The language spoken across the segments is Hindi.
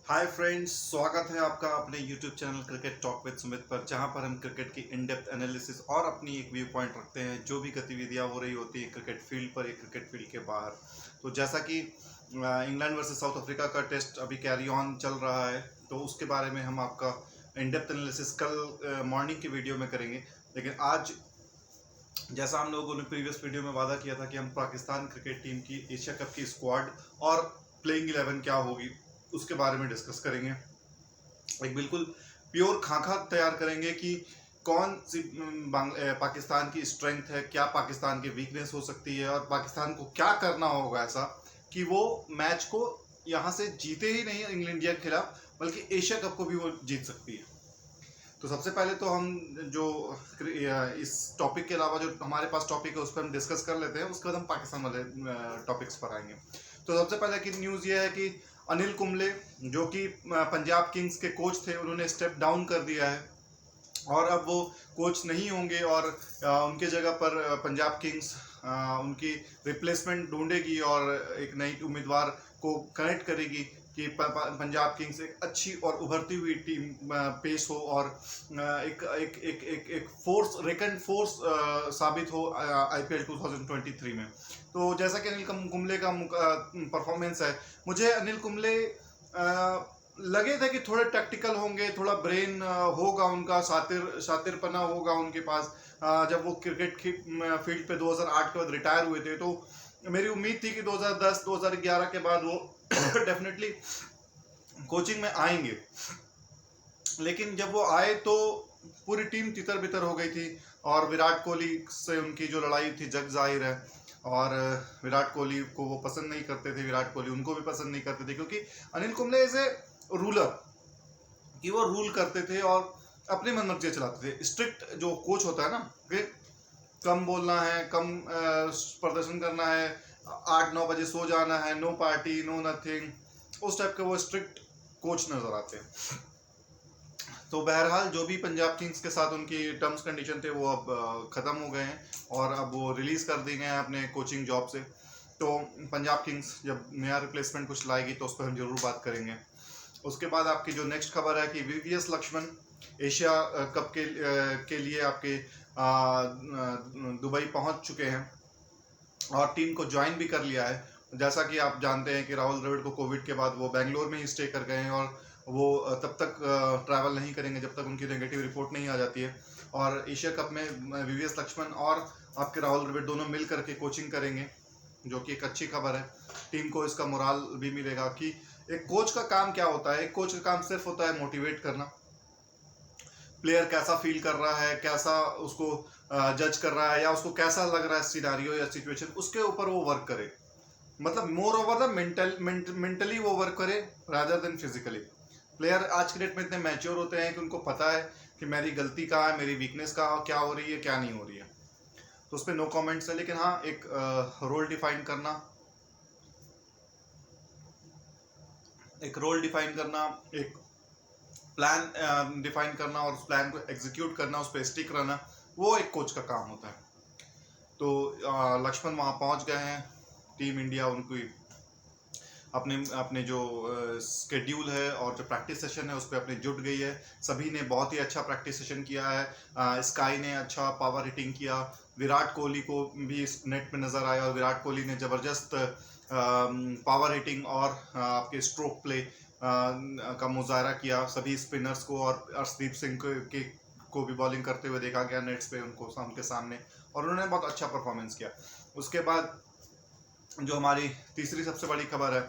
हाय फ्रेंड्स, स्वागत है आपका अपने YouTube channel cricket talk with Sumit पर, जहां पर हम क्रिकेट की इन डेप्थ एनालिसिस और अपनी एक व्यू पॉइंट रखते हैं जो भी गतिविधियां हो रही होती है क्रिकेट फील्ड पर या क्रिकेट फील्ड के बाहर। तो जैसा कि इंग्लैंड वर्सेस साउथ अफ्रीका का टेस्ट अभी कैरी ऑन चल रहा है, तो उसके बारे में हम आपका इन डेप्थ एनालिसिस कल मॉर्निंग की वीडियो में करेंगे। लेकिन आज जैसा हम लोगों ने प्रीवियस वीडियो में वादा किया था कि हम पाकिस्तान क्रिकेट टीम की एशिया कप की स्क्वाड और प्लेइंग 11 क्या होगी उसके बारे में डिस्कस करेंगे। एक बिल्कुल प्योर खाका तैयार करेंगे कि कौन सी पाकिस्तान की स्ट्रेंथ है, क्या पाकिस्तान की वीकनेस हो सकती है और पाकिस्तान को क्या करना होगा ऐसा कि वो मैच को यहाँ से जीते ही नहीं इंग्लैंड इंडिया के खिलाफ, बल्कि एशिया कप को भी वो जीत सकती है। तो सबसे पहले तो हम जो इस टॉपिक के अलावा जो हमारे पास टॉपिक है उस पर हम डिस्कस कर लेते हैं, उसके बाद हम पाकिस्तान वाले टॉपिक्स पर आएंगे। तो सबसे पहले की न्यूज़ ये है कि अनिल कुंबले, जो कि पंजाब किंग्स के कोच थे, उन्होंने स्टेप डाउन कर दिया है और अब वो कोच नहीं होंगे और उनके जगह पर पंजाब किंग्स उनकी रिप्लेसमेंट ढूंढेगी और एक नई उम्मीदवार को कनेक्ट करेगी कि पंजाब किंग्स एक अच्छी और उभरती हुई टीम पेश हो और एक एक एक एक एक फोर्स रेकन फोर्स साबित हो आईपीएल 2023 में। तो जैसा कि अनिल कुंबले का परफॉर्मेंस है, मुझे अनिल कुंबले लगे थे कि थोड़े टैक्टिकल होंगे, थोड़ा ब्रेन होगा उनका, शातिरपना होगा उनके पास। जब वो क्रिकेट की फील्ड पे 2008 के बाद रिटायर हुए थे, तो मेरी उम्मीद थी कि 2010-2011 के बाद वो डेफिनेटली कोचिंग में आएंगे। लेकिन जब वो आए तो पूरी टीम तितर बितर हो गई थी और विराट कोहली से उनकी जो लड़ाई थी जग जाहिर है। और विराट कोहली को वो पसंद नहीं करते थे, विराट कोहली उनको भी पसंद नहीं करते थे, क्योंकि Anil Kumble as a ruler कि वो रूल करते थे और अपनी मन मर्जी चलाते थे। स्ट्रिक्ट जो कोच होता है ना कि कम बोलना है, कम प्रदर्शन करना है, 8-9 बजे सो जाना है, नो पार्टी नो नथिंग, उस टाइप के वो स्ट्रिक्ट कोच नजर आते हैं। तो बहरहाल जो भी पंजाब किंग्स के साथ उनकी टर्म्स कंडीशन थे वो अब ख़त्म हो गए हैं और अब वो रिलीज़ कर दिए गए हैं अपने कोचिंग जॉब से। तो पंजाब किंग्स जब नया रिप्लेसमेंट कुछ लाएगी तो उस पर हम जरूर बात करेंगे। उसके बाद आपकी जो नेक्स्ट खबर है कि वीवीएस लक्ष्मण एशिया कप के लिए आपके दुबई पहुंच चुके हैं और टीम को ज्वाइन भी कर लिया है। जैसा कि आप जानते हैं कि राहुल द्रविड़ को कोविड के बाद वो बेंगलोर में ही स्टे कर गए हैं और वो तब तक ट्रैवल नहीं करेंगे जब तक उनकी नेगेटिव रिपोर्ट नहीं आ जाती है। और एशिया कप में वीवीएस लक्ष्मण और आपके राहुल द्रविड़ दोनों मिल करके कोचिंग करेंगे, जो कि एक अच्छी खबर है। टीम को इसका मोराल भी मिलेगा कि एक कोच का काम क्या होता है। एक कोच का काम सिर्फ होता है मोटिवेट करना, प्लेयर कैसा फील कर रहा है, कैसा उसको जज कर रहा है या उसको कैसा लग रहा है सिनारियो या सिचुएशन, उसके ऊपर वो वर्क करे। मतलब मोर ओवर द मेंटली वो वर्क करे रादर देन फिजिकली। प्लेयर आज के डेट में इतने मैच्योर होते हैं कि उनको पता है कि मेरी गलती कहाँ है, मेरी वीकनेस कहाँ क्या हो रही है, क्या नहीं हो रही है। तो उस पर नो कमेंट्स है। लेकिन हाँ, एक रोल डिफाइन करना, एक प्लान डिफाइन करना और उस प्लान को एग्जीक्यूट करना, उस पर स्टिक रहना, वो एक कोच का काम होता है। तो लक्ष्मण वहाँ पहुँच गए हैं। टीम इंडिया उनकी अपने अपने जो स्केड्यूल है और जो प्रैक्टिस सेशन है उस पर अपने जुट गई है। सभी ने बहुत ही अच्छा प्रैक्टिस सेशन किया है। स्काई ने अच्छा पावर हिटिंग किया, विराट कोहली को भी इस नेट में नज़र आया और विराट कोहली ने ज़बरदस्त पावर हिटिंग और आपके स्ट्रोक प्ले का मुजाहरा किया। सभी स्पिनर्स को और अर्शदीप सिंह को भी बॉलिंग करते हुए देखा गया नेट्स पे उनके सामने, और उन्होंने बहुत अच्छा परफॉर्मेंस किया। उसके बाद जो हमारी तीसरी सबसे बड़ी खबर है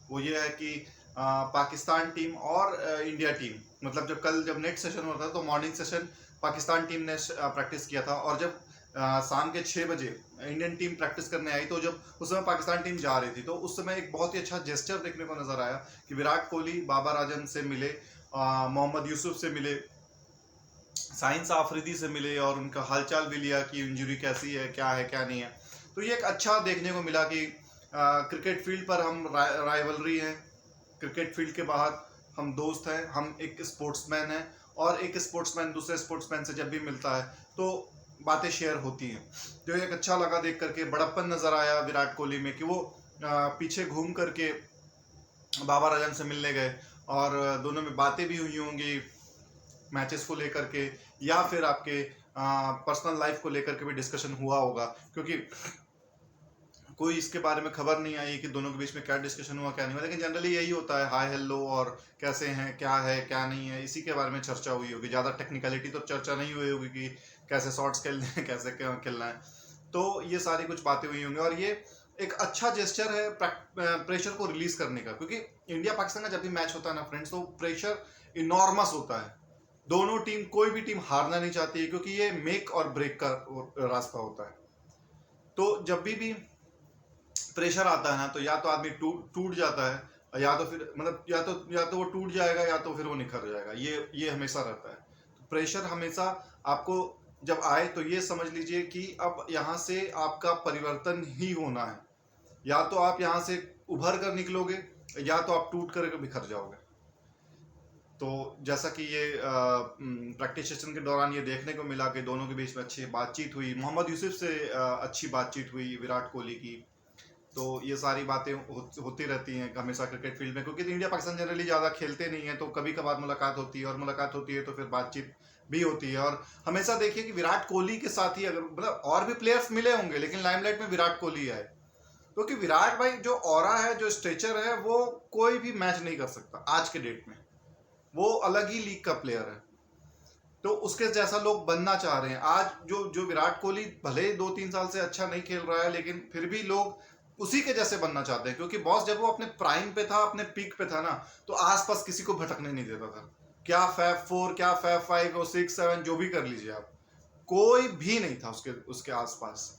वो ये है कि पाकिस्तान टीम और इंडिया टीम, मतलब जब नेट सेशन होता था तो मॉर्निंग सेशन पाकिस्तान टीम ने प्रैक्टिस किया था, और जब शाम के 6 बजे इंडियन टीम प्रैक्टिस करने आई तो जब उस समय पाकिस्तान टीम जा रही थी तो उस समय एक बहुत ही अच्छा जेस्चर देखने को नजर आया कि विराट कोहली बाबर आजम से मिले, मोहम्मद यूसुफ से मिले, साइंस आफरीदी से मिले और उनका हालचाल भी लिया कि इंजरी कैसी है, क्या है क्या नहीं है। तो ये एक अच्छा देखने को मिला कि क्रिकेट फील्ड पर हम राइवलरी हैं, क्रिकेट फील्ड के बाहर हम दोस्त हैं, हम एक स्पोर्ट्समैन हैं और एक स्पोर्ट्समैन दूसरे स्पोर्ट्समैन से जब भी मिलता है तो बातें शेयर होती हैं। तो एक अच्छा लगा देख करके, बड़प्पन नज़र आया विराट कोहली में कि वो पीछे घूम करके बाबर आजम से मिलने गए और दोनों में बातें भी हुई होंगी मैचेस को लेकर के, या फिर आपके पर्सनल लाइफ को लेकर के भी डिस्कशन हुआ होगा, क्योंकि कोई इसके बारे में खबर नहीं आई कि दोनों के बीच में क्या डिस्कशन हुआ क्या नहीं हुआ, लेकिन जनरली यही होता है, हाय हेलो और कैसे हैं, क्या है क्या नहीं है, इसी के बारे में चर्चा हुई होगी। ज़्यादा टेक्निकलिटी तो चर्चा नहीं हुई होगी कि कैसे शॉट्स खेलने हैं, कैसे क्या खेलना है। तो ये सारी कुछ बातें हुई होंगी, और ये एक अच्छा जेस्चर है प्रेशर को रिलीज करने का, क्योंकि इंडिया पाकिस्तान का जब भी मैच होता है ना फ्रेंड्स, तो प्रेशर इनॉर्मस होता है। दोनों टीम, कोई भी टीम हारना नहीं चाहती है, क्योंकि ये मेक और ब्रेक का रास्ता होता है। तो जब भी प्रेशर आता है ना, तो या तो आदमी टूट जाता है, या तो फिर मतलब या तो वो टूट जाएगा, या तो फिर वो निखर जाएगा। ये हमेशा रहता है। तो प्रेशर हमेशा आपको जब आए तो ये समझ लीजिए कि अब यहाँ से आपका परिवर्तन ही होना है। या तो आप यहाँ से उभर कर निकलोगे, या तो आप टूट कर बिखर जाओगे। तो जैसा कि ये प्रैक्टिस सेशन के दौरान ये देखने को मिला कि दोनों के बीच में अच्छी बातचीत हुई, मोहम्मद यूसुफ से अच्छी बातचीत हुई विराट कोहली की। तो ये सारी बातें होती रहती हैं हमेशा क्रिकेट फील्ड में, क्योंकि इंडिया पाकिस्तान जनरली ज़्यादा खेलते नहीं है, तो कभी कभार मुलाकात होती है, और मुलाकात होती है तो फिर बातचीत भी होती है। और हमेशा देखिए कि विराट कोहली के साथ ही, अगर मतलब और भी प्लेयर्स मिले होंगे, लेकिन लाइमलाइट में विराट कोहली आए, क्योंकि विराट भाई जो ऑरा है, जो स्ट्रेचर है, वो कोई भी मैच नहीं कर सकता आज के डेट में। वो अलग ही लीग का प्लेयर है। तो उसके जैसा लोग बनना चाह रहे हैं आज। जो विराट कोहली भले 2-3 साल से अच्छा नहीं खेल रहा है, लेकिन फिर भी लोग उसी के जैसे बनना चाहते हैं, क्योंकि बॉस जब वो अपने प्राइम पे था, अपने पीक पे था ना, तो आसपास किसी को भटकने नहीं देता था। क्या फैब 4, क्या फैब 5 और 6, 7 जो भी कर लीजिए आप, कोई भी नहीं था उसके उसके आसपास।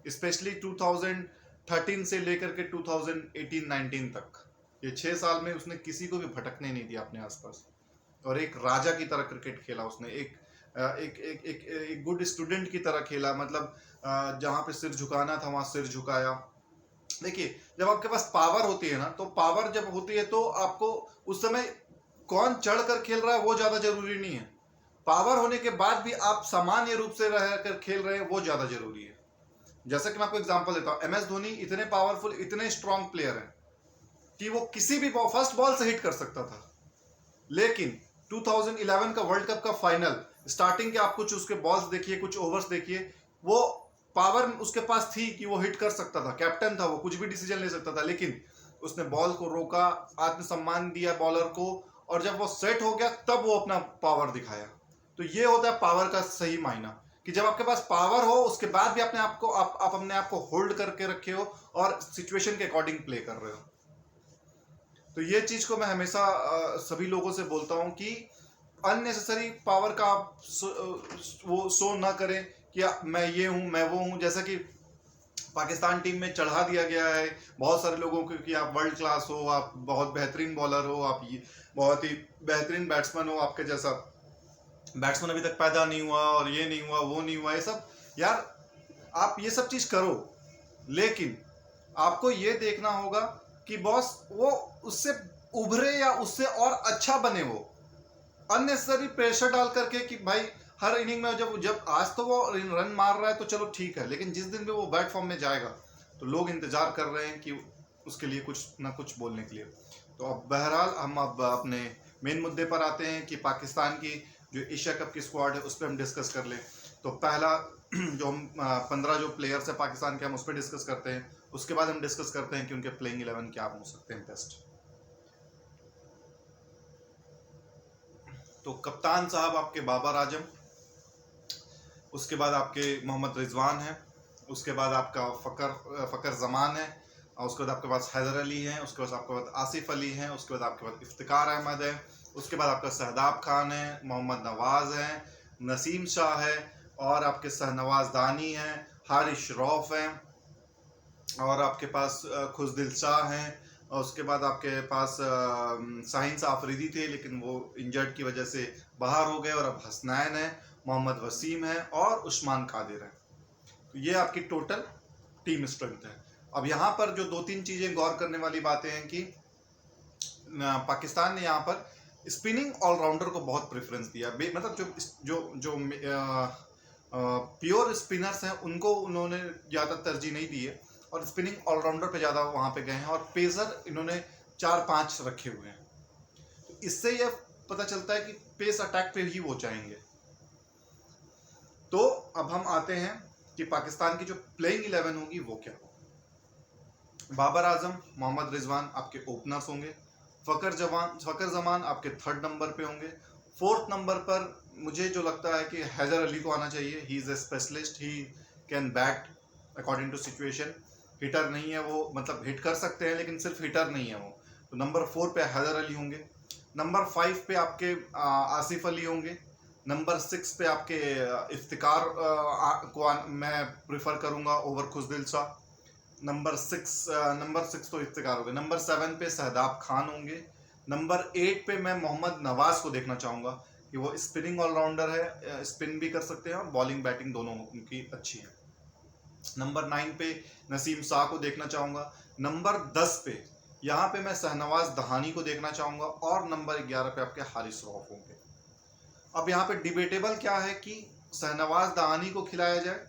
स्पेशली 2013 से लेकर के 2018-19 तक, ये 6 साल में उसने किसी को भी भटकने नहीं दिया अपने आसपास, और एक राजा की तरह क्रिकेट खेला उसने। एक गुड स्टूडेंट की तरह खेला, मतलब जहां पे सिर झुकाना था वहां सिर झुकाया। देखिए, जब आपके पास पावर होती है ना, तो पावर जब होती है तो आपको उस समय कौन चढ़ कर खेल रहा है वो ज्यादा जरूरी नहीं है। पावर होने के बाद भी आप सामान्य रूप से रह कर खेल रहे हैं वो ज्यादा जरूरी है। जैसा कि मैं आपको एग्जांपल देता हूं, MS धोनी इतने पावरफुल, इतने स्ट्रांग प्लेयर हैं कि वो किसी भी फर्स्ट बॉल से हिट कर सकता था। लेकिन 2011 का वर्ल्ड कप का फाइनल, स्टार्टिंग के आप कुछ उसके बॉल्स देखिए, कुछ ओवर्स देखिए, वो पावर उसके पास थी कि वो हिट कर सकता था, कैप्टन था, वो कुछ भी डिसीजन ले सकता था, लेकिन उसने बॉल को रोका, आत्मसम्मान दिया बॉलर को, और जब वो सेट हो गया तब वो अपना पावर दिखाया। तो ये होता है पावर का सही मायना, कि जब आपके पास पावर हो, उसके बाद भी अपने आप को आप अपने आप को होल्ड करके रखे हो और सिचुएशन के अकॉर्डिंग प्ले कर रहे हो। तो ये चीज को मैं हमेशा सभी लोगों से बोलता हूं कि अननेसेसरी पावर का आप वो शो ना करें कि मैं ये हूं, मैं वो हूं। जैसा कि पाकिस्तान टीम में चढ़ा दिया गया है बहुत सारे लोगों को कि आप वर्ल्ड क्लास हो, आप बहुत बेहतरीन बॉलर हो, आप ये बहुत ही बेहतरीन बैट्समैन हो, आपके जैसा बैट्समैन अभी तक पैदा नहीं हुआ, और ये नहीं हुआ, वो नहीं हुआ। ये सब यार, आप ये सब चीज करो, लेकिन आपको ये देखना होगा कि बॉस वो उससे उभरे या उससे और अच्छा बने। वो अननेसेसरी प्रेशर डाल करके कि भाई हर इनिंग में जब आज तो वो रन मार रहा है तो चलो ठीक है, लेकिन जिस दिन भी वो बैट फॉर्म में जाएगा तो लोग इंतजार कर रहे हैं कि उसके लिए कुछ ना कुछ बोलने के लिए। तो अब बहरहाल हम अब अपने मेन मुद्दे पर आते हैं कि पाकिस्तान की जो एशिया कप की स्क्वाड है उस पर हम डिस्कस कर लें। तो पहला जो हम 15 जो प्लेयर्स है पाकिस्तान के, हम उस पर डिस्कस करते हैं। उसके बाद हम डिस्कस करते हैं कि उनके प्लेइंग 11 क्या हो सकते हैं बेस्ट। तो कप्तान साहब आपके बाबर आजम, उसके बाद आपके मोहम्मद रिजवान है, उसके बाद आपका फ़कर जमान है, और उसके बाद आपके पास हैदर अली है, उसके बाद आपके पास आसिफ अली है, उसके बाद आपके पास इफ्तिकार अहमद है, उसके बाद आपका शहदाब खान है, मोहम्मद नवाज़ है, नसीम शाह है, और आपके शहनवाज दानी हैं, हारिश रौफ हैं, और आपके पास खुशदिल शाह हैं, और उसके बाद आपके पास शाहीन आफरीदी थे, लेकिन वो इंजर्ड की वजह से बाहर हो गए, और अब हसनैन है, मोहम्मद वसीम है, और उस्मान कादिर है। तो ये आपकी टोटल टीम स्ट्रेंथ है। अब यहाँ पर जो 2-3 चीज़ें गौर करने वाली बातें हैं कि पाकिस्तान ने यहाँ पर स्पिनिंग ऑलराउंडर को बहुत प्रेफरेंस दिया। मतलब जो जो जो प्योर स्पिनर्स हैं उनको उन्होंने ज़्यादा तरजीह नहीं दी है, और स्पिनिंग ऑलराउंडर पे ज़्यादा वहाँ पे गए हैं, और पेसर इन्होंने 4-5 रखे हुए हैं। इससे यह पता चलता है कि पेस अटैक पे ही वो चाहेंगे। तो अब हम आते हैं कि पाकिस्तान की जो प्लेइंग 11 होगी वो क्या होगी। बाबर आजम, मोहम्मद रिजवान आपके ओपनर्स होंगे। फकर जमान आपके 3rd नंबर पे होंगे। 4th नंबर पर मुझे जो लगता है कि हैदर अली को आना चाहिए। He is a specialist, he can bat according to situation. Hitter नहीं है वो, मतलब हिट कर सकते हैं लेकिन सिर्फ हिटर नहीं है वो। तो नंबर 4 पे हैदर अली होंगे। नंबर 5 पे आपके आसिफ अली होंगे। नंबर 6 पे आपके इफ्तिकार को मैं प्रिफर करूंगा ओवर खुशदिल शाह। नंबर 6 तो इफ्तिकार हो गए। नंबर 7 पे शहदाब खान होंगे। नंबर 8 पे मैं मोहम्मद नवाज को देखना चाहूंगा कि वो स्पिनिंग ऑलराउंडर है, स्पिन भी कर सकते हैं और बॉलिंग बैटिंग दोनों उनकी अच्छी है। नंबर 9 पे नसीम शाह को देखना चाहूंगा। नंबर 10 पे यहाँ पे मैं शहनवाज दहानी को देखना चाहूंगा और नंबर 11 पे आपके हारिस रऊफ होंगे। अब यहाँ पे डिबेटेबल क्या है कि शहनवाज दहानी को खिलाया जाए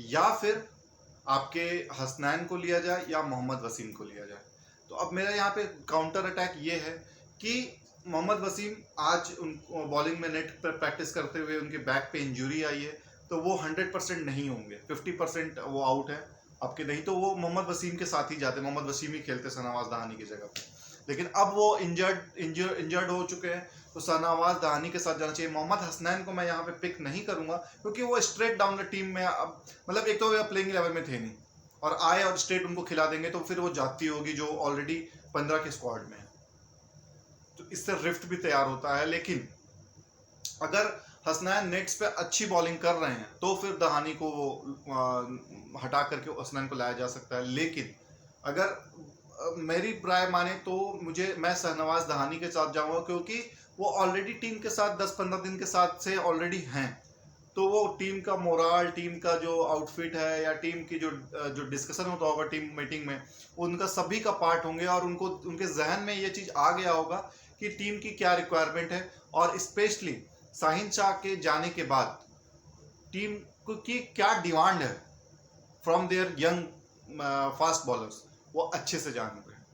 या फिर आपके हसनैन को लिया जाए या मोहम्मद वसीम को लिया जाए। तो अब मेरा यहाँ पे काउंटर अटैक ये है कि मोहम्मद वसीम आज उन बॉलिंग में नेट पर प्रैक्टिस करते हुए उनके बैक पे इंजरी आई है, तो वो 100% नहीं होंगे, 50% वो आउट है आपके। नहीं तो वो मोहम्मद वसीम के साथ ही जाते, मोहम्मद वसीम ही खेलते शहनवाज दहानी की जगह पे। लेकिन अब वो इंजर्ड हो चुके हैं, तो शहनवाज दहानी के साथ जाना चाहिए। मोहम्मद हसनैन को मैं यहाँ पे पिक नहीं करूंगा क्योंकि वो स्ट्रेट डाउन द टीम में, अब मतलब एक तो प्लेइंग 11 में थे नहीं और आए और स्ट्रेट उनको खिला देंगे तो फिर वो जाती होगी जो ऑलरेडी 15 के स्क्वाड में है, तो इससे रिफ्ट भी तैयार होता है। लेकिन अगर हसनैन नेट्स पे अच्छी बॉलिंग कर रहे हैं तो फिर दहानी को हटा करके हसनैन को लाया जा सकता है। लेकिन अगर मेरी राय माने तो मैं शहनवाज दहानी के साथ जाऊंगा क्योंकि वो ऑलरेडी टीम के साथ 10-15 दिन के साथ से ऑलरेडी हैं, तो वो टीम का मोराल, टीम का जो आउटफिट है या टीम की जो डिस्कशन होता होगा टीम मीटिंग में, उनका सभी का पार्ट होंगे और उनको उनके जहन में ये चीज़ आ गया होगा कि टीम की क्या रिक्वायरमेंट है। और स्पेशली शाहीन शाह के जाने के बाद टीम की क्या डिमांड है from there young fast bowlers, वो अच्छे से जान रहे हैं।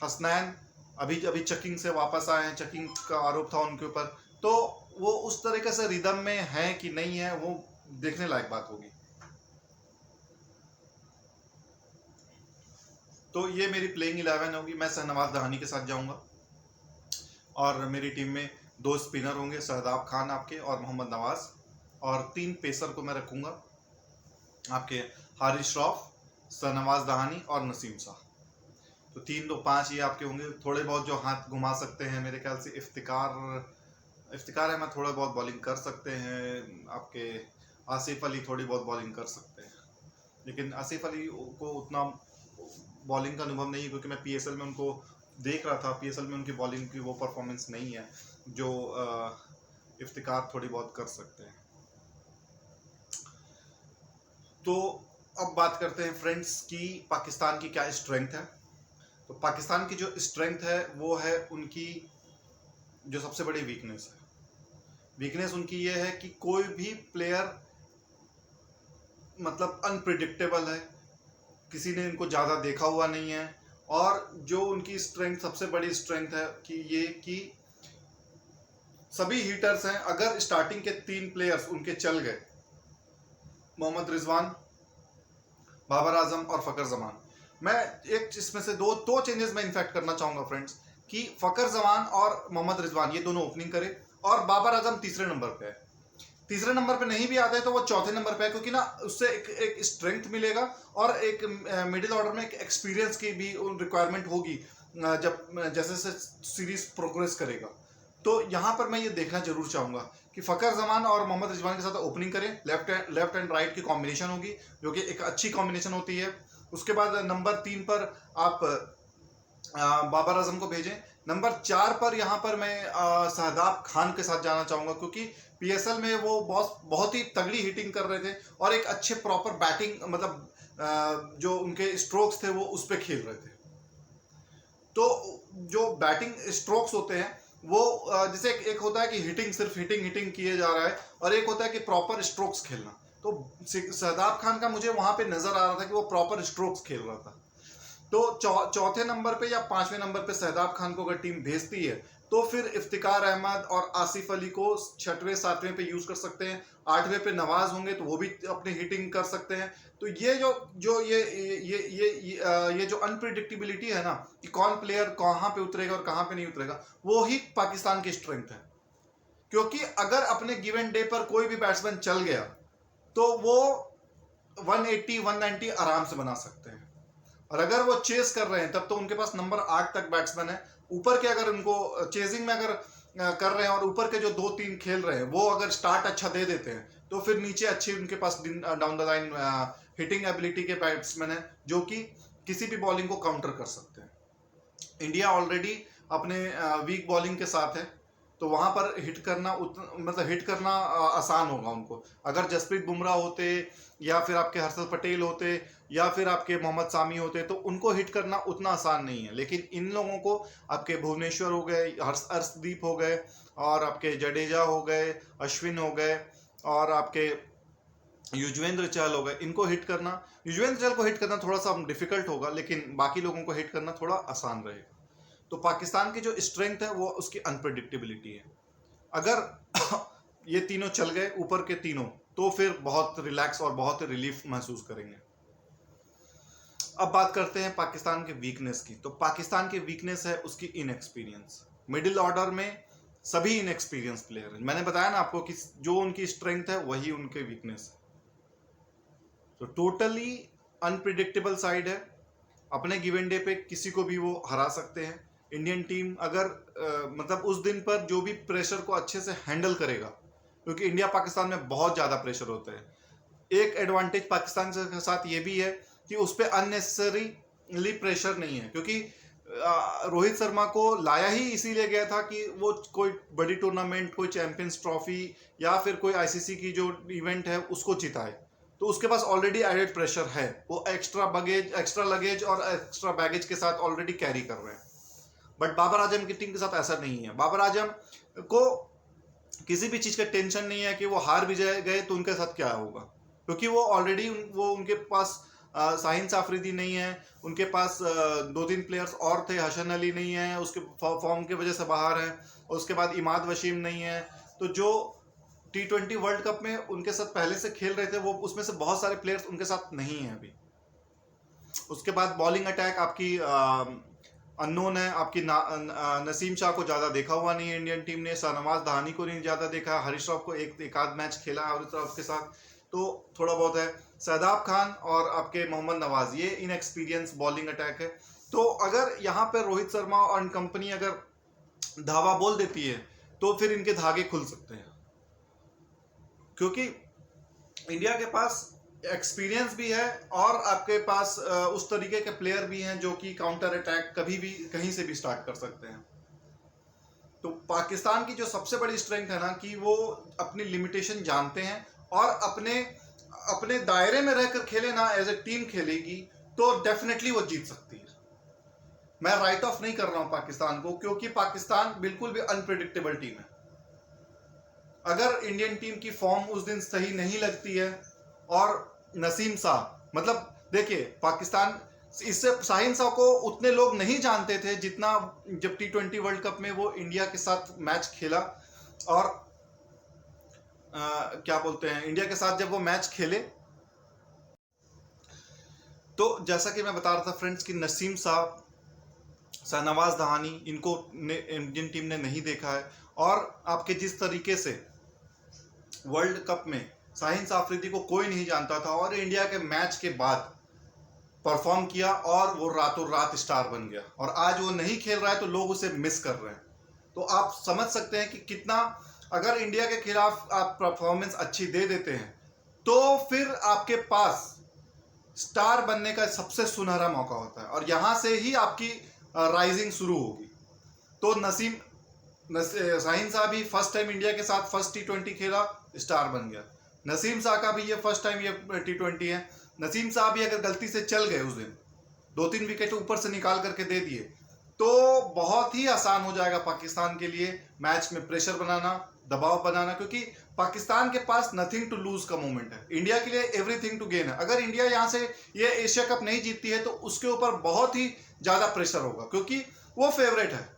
हसनैन अभी चेकिंग से वापस आए हैं, चेकिंग का आरोप था उनके ऊपर, तो वो उस तरीके से रिदम में है कि नहीं है वो देखने लायक बात होगी। तो ये मेरी प्लेइंग 11 होगी। मैं शहनवाज दहानी के साथ जाऊंगा और मेरी टीम में 2 स्पिनर होंगे, शहदाब खान आपके और मोहम्मद नवाज, और 3 पेसर को मैं रखूंगा आपके हारिस रऊफ, शहनवाज दहानी और नसीम शाह। तो 3 2 5 ये आपके होंगे। थोड़े बहुत जो हाथ घुमा सकते हैं मेरे ख्याल से इफ्तिकार है, मैं थोड़ा बहुत बॉलिंग कर सकते हैं। आपके आसिफ अली थोड़ी बहुत बॉलिंग कर सकते हैं, लेकिन आसिफ अली को उतना बॉलिंग का अनुभव नहीं है क्योंकि मैं पीएसएल में उनको देख रहा था। पीएसएल में उनकी बॉलिंग की वो परफॉर्मेंस नहीं है जो इफ्तिकार थोड़ी बहुत कर सकते हैं। तो अब बात करते हैं फ्रेंड्स कि पाकिस्तान की क्या स्ट्रेंथ है। तो पाकिस्तान की जो स्ट्रेंथ है वो है उनकी जो सबसे बड़ी वीकनेस है। वीकनेस उनकी ये है कि कोई भी प्लेयर मतलब अनप्रिडिक्टेबल है, किसी ने इनको ज़्यादा देखा हुआ नहीं है। और जो उनकी स्ट्रेंथ, सबसे बड़ी स्ट्रेंथ है कि ये कि सभी हिटर्स हैं। अगर स्टार्टिंग के 3 प्लेयर्स उनके चल गए, मोहम्मद रिजवान, बाबर आजम और फकर जमान, मैं एक इसमें से दो चेंजेस मैं इनफैक्ट करना चाहूंगा फ्रेंड्स कि फकर जमान और मोहम्मद रिजवान ये दोनों ओपनिंग करें और बाबर आजम तीसरे नंबर पे है। तीसरे नंबर पे नहीं भी आता है तो वो चौथे नंबर पे है, क्योंकि ना उससे एक स्ट्रेंथ मिलेगा और एक मिडिल ऑर्डर में एक एक्सपीरियंस की भी रिक्वायरमेंट होगी जब जैसे सीरीज प्रोग्रेस करेगा। तो यहाँ पर मैं ये देखना जरूर चाहूंगा कि फकर जमान और मोहम्मद रिजवान के साथ ओपनिंग करें, लेफ्ट एंड राइट की कॉम्बिनेशन होगी जो कि एक अच्छी कॉम्बिनेशन होती है। उसके बाद नंबर 3 पर आप बाबर आजम को भेजें। नंबर 4 पर यहाँ पर मैं शहदाब खान के साथ जाना चाहूंगा क्योंकि पीएसएल में वो बहुत ही तगड़ी हिटिंग कर रहे थे और एक अच्छे प्रॉपर बैटिंग, मतलब जो उनके स्ट्रोक्स थे वो उस पर खेल रहे थे। तो जो बैटिंग स्ट्रोक्स होते हैं वो जैसे एक होता है कि हिटिंग, सिर्फ हिटिंग किए जा रहा है, और एक होता है कि प्रॉपर स्ट्रोक्स खेलना। तो शहदाब खान का मुझे वहां पे नजर आ रहा था कि वो प्रॉपर स्ट्रोक्स खेल रहा था। तो चौथे नंबर पे या 5वें नंबर पे शहजाद खान को अगर टीम भेजती है तो फिर इफ्तिकार अहमद और आसिफ अली को 6वें 7वें पे यूज कर सकते हैं। 8वें पे नवाज होंगे तो वो भी अपनी हिटिंग कर सकते हैं। तो ये जो जो ये जो अनप्रिडिक्टेबिलिटी है ना कि कौन प्लेयर कहाँ पे उतरेगा और कहाँ पे नहीं उतरेगा, वो ही पाकिस्तान की स्ट्रेंथ है। क्योंकि अगर अपने गिवन डे पर कोई भी बैट्समैन चल गया तो वो 180 190 आराम से बना सकते हैं। और अगर वो चेस कर रहे हैं तब तो उनके पास नंबर 8 तक बैट्समैन है। ऊपर के अगर उनको चेजिंग में अगर कर रहे हैं और ऊपर के जो 2-3 खेल रहे हैं वो अगर स्टार्ट अच्छा दे देते हैं तो फिर नीचे अच्छी उनके पास down the line hitting ability के बैट्समैन है जो कि किसी भी बॉलिंग को काउंटर कर सकते हैं। इंडिया ऑलरेडी अपने वीक बॉलिंग के साथ है तो वहां पर हिट करना मतलब हिट करना आसान होगा उनको। अगर जसप्रीत बुमराह होते या फिर आपके हर्षल पटेल होते या फिर आपके मोहम्मद सामी होते तो उनको हिट करना उतना आसान नहीं है। लेकिन इन लोगों को आपके भुवनेश्वर हो गए, हर्षदीप हो गए और आपके जडेजा हो गए, अश्विन हो गए और आपके युजवेंद्र चहल हो गए, इनको हिट करना, युजवेंद्र चहल को हिट करना थोड़ा सा डिफिकल्ट होगा लेकिन बाकी लोगों को हिट करना थोड़ा आसान रहेगा। तो पाकिस्तान की जो स्ट्रेंथ है वो उसकी अनप्रेडिक्टेबिलिटी है। अगर ये तीनों चल गए ऊपर के तीनों तो फिर बहुत रिलैक्स और बहुत रिलीफ महसूस करेंगे। अब बात करते हैं पाकिस्तान के वीकनेस की। तो पाकिस्तान की वीकनेस है उसकी इनएक्सपीरियंस। मिडिल ऑर्डर में सभी इनएक्सपीरियंस प्लेयर हैं। मैंने बताया ना आपको कि जो उनकी स्ट्रेंथ है वही उनके वीकनेस है। तो टोटली अनप्रिडिक्टेबल साइड है। अपने गिवन डे पे किसी को भी वो हरा सकते हैं। इंडियन टीम अगर मतलब उस दिन पर जो भी प्रेशर को अच्छे से हैंडल करेगा, क्योंकि इंडिया पाकिस्तान में बहुत ज़्यादा प्रेशर होता है। एक एडवांटेज पाकिस्तान के साथ ये भी है कि उस पर अननेसेसरीली प्रेशर नहीं है, क्योंकि रोहित शर्मा को लाया ही इसीलिए गया था कि वो कोई बड़ी टूर्नामेंट, कोई चैंपियंस ट्रॉफी या फिर कोई आईसीसी की जो इवेंट है उसको जिताए। तो उसके पास ऑलरेडी एडेड प्रेशर है, वो एक्स्ट्रा लगेज और एक्स्ट्रा बैगेज के साथ ऑलरेडी कैरी कर रहे हैं। बट बाबर आजम की टीम के साथ ऐसा नहीं है। बाबर आजम को किसी भी चीज़ का टेंशन नहीं है कि वो हार भी गए तो उनके साथ क्या होगा, क्योंकि वो ऑलरेडी वो उनके पास शाहीन अफरीदी नहीं है, उनके पास 2-3 प्लेयर्स और थे, हसन अली नहीं है, उसके फॉर्म की वजह से बाहर है, और उसके बाद इमाद वसीम नहीं है। तो जो T20 वर्ल्ड कप में उनके साथ पहले से खेल रहे थे वो उसमें से बहुत सारे प्लेयर्स उनके साथ नहीं है अभी। उसके बाद बॉलिंग अटैक आपकी अननोन है। आपकी नसीम शाह को ज़्यादा देखा हुआ नहीं है इंडियन टीम ने, शाहनवाज दहानी को नहीं ज़्यादा देखा, हरीश राव को एक आध मैच खेला है हरीश राव के साथ तो थोड़ा बहुत है। शहजाद खान और आपके मोहम्मद नवाज ये इनएक्सपीरियंस बॉलिंग अटैक है। तो अगर यहाँ पर रोहित शर्मा और कंपनी अगर धावा बोल देती है तो फिर इनके धागे खुल सकते हैं, क्योंकि इंडिया के पास एक्सपीरियंस भी है और आपके पास उस तरीके के प्लेयर भी हैं जो कि काउंटर अटैक कभी भी कहीं से भी स्टार्ट कर सकते हैं। तो पाकिस्तान की जो सबसे बड़ी स्ट्रेंथ है ना कि वो अपनी लिमिटेशन जानते हैं और अपने दायरे में रहकर खेले ना, एज ए टीम खेलेगी तो डेफिनेटली वो जीत सकती है। मैं राइट ऑफ नहीं कर रहा हूं पाकिस्तान को, क्योंकि पाकिस्तान बिल्कुल भी अनप्रेडिक्टेबल टीम है। अगर इंडियन टीम की फॉर्म उस दिन सही नहीं लगती है और नसीम शाह, मतलब देखिए पाकिस्तान इससे शाहीन शाह को उतने लोग नहीं जानते थे जितना जब T20 वर्ल्ड कप में वो इंडिया के साथ मैच खेला और क्या बोलते हैं इंडिया के साथ जब वो मैच खेले। तो जैसा कि मैं बता रहा था फ्रेंड्स कि नसीम शाह, शाहनवाज दहानी, इनको इंडियन टीम ने नहीं देखा है। और आपके जिस तरीके से वर्ल्ड कप में शाहीन अफरीदी को कोई नहीं जानता था और इंडिया के मैच के बाद परफॉर्म किया और वो रातों रात स्टार बन गया, और आज वो नहीं खेल रहा है तो लोग उसे मिस कर रहे हैं। तो आप समझ सकते हैं कि कितना, अगर इंडिया के खिलाफ आप परफॉर्मेंस अच्छी दे देते हैं तो फिर आपके पास स्टार बनने का सबसे सुनहरा मौका होता है और यहाँ से ही आपकी राइजिंग शुरू होगी। तो शाहीन शाह भी फर्स्ट टाइम इंडिया के साथ फर्स्ट T20 खेला, स्टार बन गया। नसीम शाह का भी ये फर्स्ट टाइम ये T20 है। नसीम शाह भी अगर गलती से चल गए उस दिन 2-3 विकेट ऊपर से निकाल करके दे दिए तो बहुत ही आसान हो जाएगा पाकिस्तान के लिए मैच में प्रेशर बनाना, दबाव बनाना, क्योंकि पाकिस्तान के पास नथिंग टू लूज का मोमेंट है। इंडिया के लिए एवरीथिंग टू गेन है। अगर इंडिया यहां से ये एशिया कप नहीं जीतती है तो उसके ऊपर बहुत ही ज्यादा प्रेशर होगा, क्योंकि वो फेवरेट है,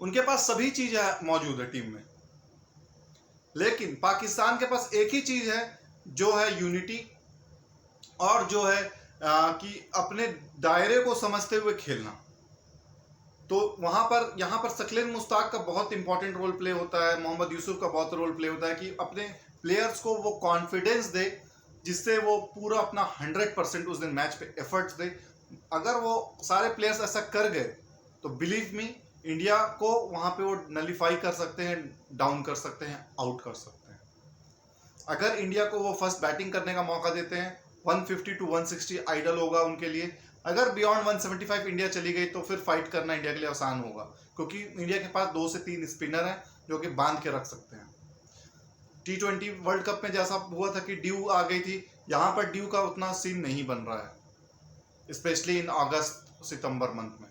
उनके पास सभी चीजें मौजूद है टीम में। लेकिन पाकिस्तान के पास एक ही चीज है, जो है यूनिटी, और जो है कि अपने दायरे को समझते हुए खेलना। तो वहां पर यहाँ पर शकील मुश्ताक का बहुत इंपॉर्टेंट रोल प्ले होता है, मोहम्मद यूसुफ का बहुत रोल प्ले होता है कि अपने प्लेयर्स को वो कॉन्फिडेंस दे जिससे वो पूरा अपना 100% उस दिन मैच पे एफर्ट्स दे। अगर वो सारे प्लेयर्स ऐसा कर गए तो बिलीव मी, इंडिया को वहां पे वो नलीफाई कर सकते हैं, डाउन कर सकते हैं, आउट कर सकते हैं। अगर इंडिया को वो फर्स्ट बैटिंग करने का मौका देते हैं, 150 to 160 आइडल होगा उनके लिए। अगर बियॉन्ड 175 इंडिया चली गई तो फिर फाइट करना इंडिया के लिए आसान होगा, क्योंकि इंडिया के पास 2 से 3 स्पिनर हैं जो कि बांध के रख सकते हैं। T20 वर्ल्ड कप में जैसा हुआ था कि ड्यू आ गई थी, यहाँ पर ड्यू का उतना सीन नहीं बन रहा है, specially in August September month में।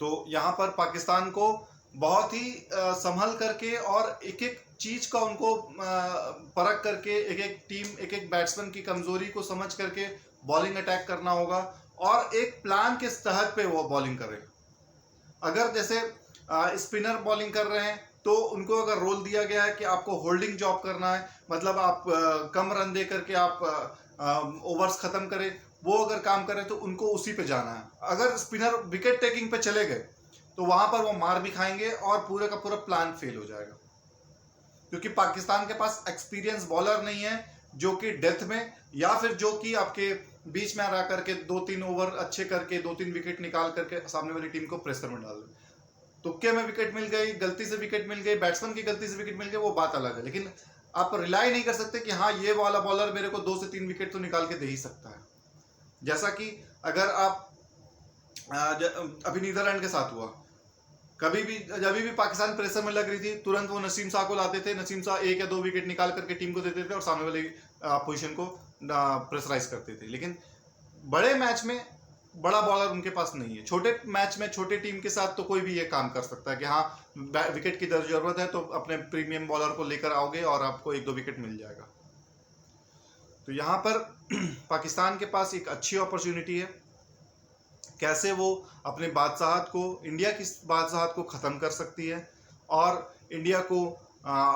तो यहाँ पर पाकिस्तान को बहुत ही संभल करके और एक एक चीज का उनको परख करके, एक एक टीम, एक एक बैट्समैन की कमजोरी को समझ करके बॉलिंग अटैक करना होगा, और एक प्लान के तहत पे वो बॉलिंग करे। अगर जैसे स्पिनर बॉलिंग कर रहे हैं तो उनको अगर रोल दिया गया है कि आपको होल्डिंग जॉब करना है, मतलब आप कम रन दे करके आप ओवर्स खत्म करें, वो अगर काम करें तो उनको उसी पे जाना है। अगर स्पिनर विकेट टेकिंग पे चले गए तो वहां पर वो मार भी खाएंगे और पूरे का पूरा प्लान फेल हो जाएगा, क्योंकि पाकिस्तान के पास एक्सपीरियंस बॉलर नहीं है जो कि डेथ में या फिर जो कि आपके बीच में रह करके 2-3 ओवर अच्छे करके 2-3 विकेट निकाल करके सामने वाली टीम को प्रेशर में डाल दे। तुक्के में विकेट मिल गई, गलती से विकेट मिल गई, बैट्समैन की गलती से विकेट मिल गई, वो बात अलग है, लेकिन आप रिलाई नहीं कर सकते कि हाँ ये वाला बॉलर मेरे को 2 से 3 विकेट तो निकाल के दे ही सकता है। जैसा कि अगर आप अभी नीदरलैंड के साथ हुआ, कभी भी जब भी पाकिस्तान प्रेशर में लग रही थी तुरंत वो नसीम शाह को लाते थे, नसीम शाह 1 या 2 विकेट निकाल करके टीम को देते थे और सामने वाली पोजीशन को प्रेशराइज करते थे। लेकिन बड़े मैच में बड़ा बॉलर उनके पास नहीं है। छोटे मैच में छोटे टीम के साथ तो कोई भी ये काम कर सकता है कि हाँ विकेट की जरूरत है तो अपने प्रीमियम बॉलर को लेकर आओगे और आपको 1-2 विकेट मिल जाएगा। तो यहाँ पर पाकिस्तान के पास एक अच्छी अपॉर्चुनिटी है, कैसे वो अपने बादशाहत को, इंडिया की बादशाहत को ख़त्म कर सकती है और इंडिया को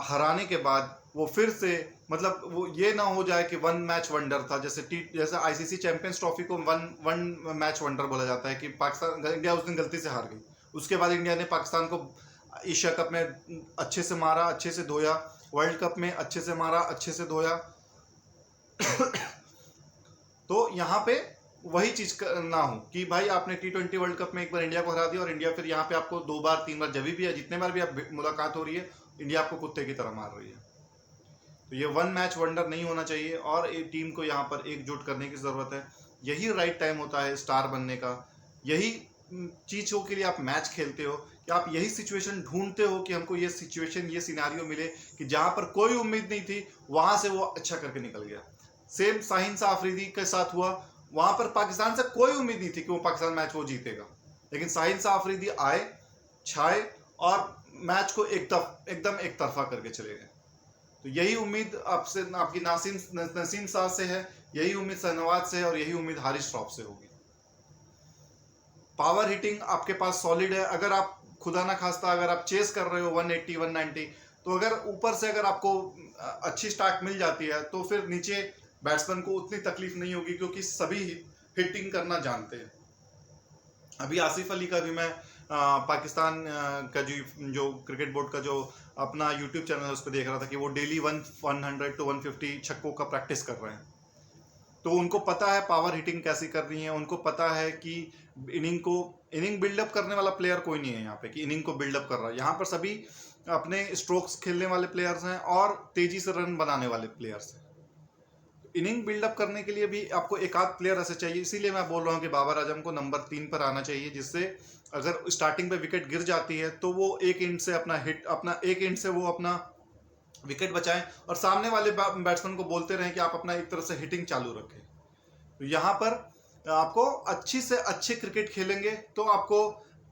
हराने के बाद वो फिर से, मतलब वो ये ना हो जाए कि वन मैच वंडर था, जैसे आईसीसी चैंपियंस ट्रॉफी को वन मैच वंडर बोला जाता है कि पाकिस्तान, इंडिया उस दिन गलती से हार गई, उसके बाद इंडिया ने पाकिस्तान को एशिया कप में अच्छे से मारा, अच्छे से धोया, वर्ल्ड कप में अच्छे से मारा, अच्छे से धोया। तो यहाँ पे वही चीज ना हो कि भाई आपने T20 वर्ल्ड कप में एक बार इंडिया को हरा दिया और इंडिया फिर यहाँ पे आपको 2 बार 3 बार जब भी है, जितने बार भी आप मुलाकात हो रही है, इंडिया आपको कुत्ते की तरह मार रही है। तो ये वन मैच वंडर नहीं होना चाहिए और एक टीम को यहाँ पर एकजुट करने की जरूरत है। यही राइट टाइम होता है स्टार बनने का, यही चीजों के लिए आप मैच खेलते हो कि आप यही सिचुएशन ढूंढते हो कि हमको ये सिचुएशन, ये सिनारियो मिले कि जहां पर कोई उम्मीद नहीं थी वहां से वो अच्छा करके निकल गया। सेम शाहीन शाह अफरीदी के साथ हुआ, वहां पर पाकिस्तान से कोई उम्मीद नहीं थी कि वो पाकिस्तान मैच वो जीतेगा, लेकिन शाहीन शाह अफरीदी आए, छाए और मैच को एकदम एक तरफा करके चले गए। तो यही उम्मीद आपसे, आपकी नसीम शाह से है, यही उम्मीद शहनवाज से है और यही उम्मीद हारिस श्रॉफ से होगी। पावर हिटिंग आपके पास सॉलिड है। अगर आप खुदा ना खास्ता अगर आप चेस कर रहे हो 180 190, तो अगर ऊपर से अगर आपको अच्छी स्टार्ट मिल जाती है तो फिर नीचे बैट्समैन को उतनी तकलीफ नहीं होगी, क्योंकि सभी हिटिंग करना जानते हैं। अभी आसिफ अली का भी मैं पाकिस्तान का जो क्रिकेट बोर्ड का जो अपना यूट्यूब चैनल है उस पर देख रहा था कि वो डेली 100 to 150 छक्कों का प्रैक्टिस कर रहे हैं। तो उनको पता है पावर हिटिंग कैसी करनी है, उनको पता है कि इनिंग बिल्डअप करने वाला प्लेयर कोई नहीं है यहाँ पे कि इनिंग को बिल्डअप कर रहा है। यहाँ पर सभी अपने स्ट्रोक्स खेलने वाले प्लेयर्स हैं और तेजी से रन बनाने वाले प्लेयर्स हैं। इनिंग बिल्डअप करने के लिए भी आपको एक आध प्लेयर ऐसे चाहिए, इसीलिए मैं बोल रहा हूँ कि बाबर आजम को नंबर 3 पर आना चाहिए, जिससे अगर स्टार्टिंग पे विकेट गिर जाती है तो वो एक एंड से वो अपना विकेट बचाएं और सामने वाले बैट्समैन को बोलते रहें कि आप अपना एक तरह से हिटिंग चालू रखें। तो यहाँ पर आपको अच्छी से अच्छी क्रिकेट खेलेंगे तो आपको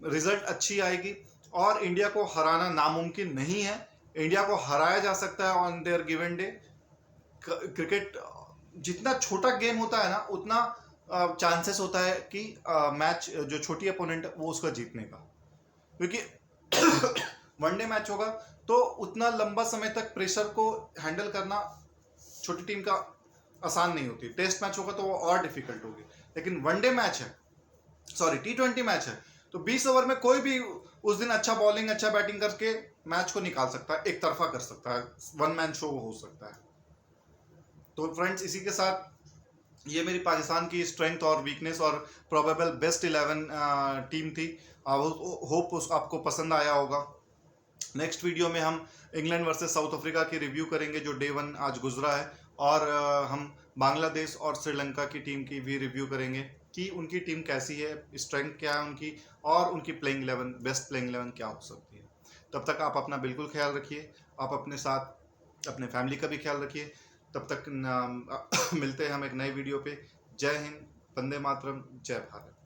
रिजल्ट अच्छी आएगी। और इंडिया को हराना नामुमकिन नहीं है, इंडिया को हराया जा सकता है on their given day. Cricket जितना छोटा गेम होता है ना, उतना चांसेस होता है कि मैच जो छोटी अपोनेंट वो उसका जीतने का, क्योंकि वनडे मैच होगा तो उतना लंबा समय तक प्रेशर को हैंडल करना छोटी टीम का आसान नहीं होती। टेस्ट मैच होगा तो वो और डिफिकल्ट होगी, लेकिन वनडे मैच है, सॉरी T20 मैच है, तो 20 ओवर में कोई भी उस दिन अच्छा बॉलिंग अच्छा बैटिंग करके मैच को निकाल सकता है, एक तरफा कर सकता है, वन मैन शो हो सकता है। तो फ्रेंड्स, इसी के साथ ये मेरी पाकिस्तान की स्ट्रेंथ और वीकनेस और प्रोबेबल बेस्ट 11 टीम थी। होप आपको पसंद आया होगा। नेक्स्ट वीडियो में हम इंग्लैंड वर्सेस साउथ अफ्रीका की रिव्यू करेंगे जो डे 1 आज गुजरा है, और हम बांग्लादेश और श्रीलंका की टीम की भी रिव्यू करेंगे कि उनकी टीम कैसी है, स्ट्रेंथ क्या है उनकी, और उनकी प्लेइंग 11 बेस्ट प्लेइंग 11 क्या हो सकती है। तब तक आप अपना बिल्कुल ख्याल रखिए, आप अपने साथ अपने फैमिली का भी ख्याल रखिए। तब तक मिलते हैं हम एक नए वीडियो पे। जय हिंद, वंदे मातरम, जय भारत।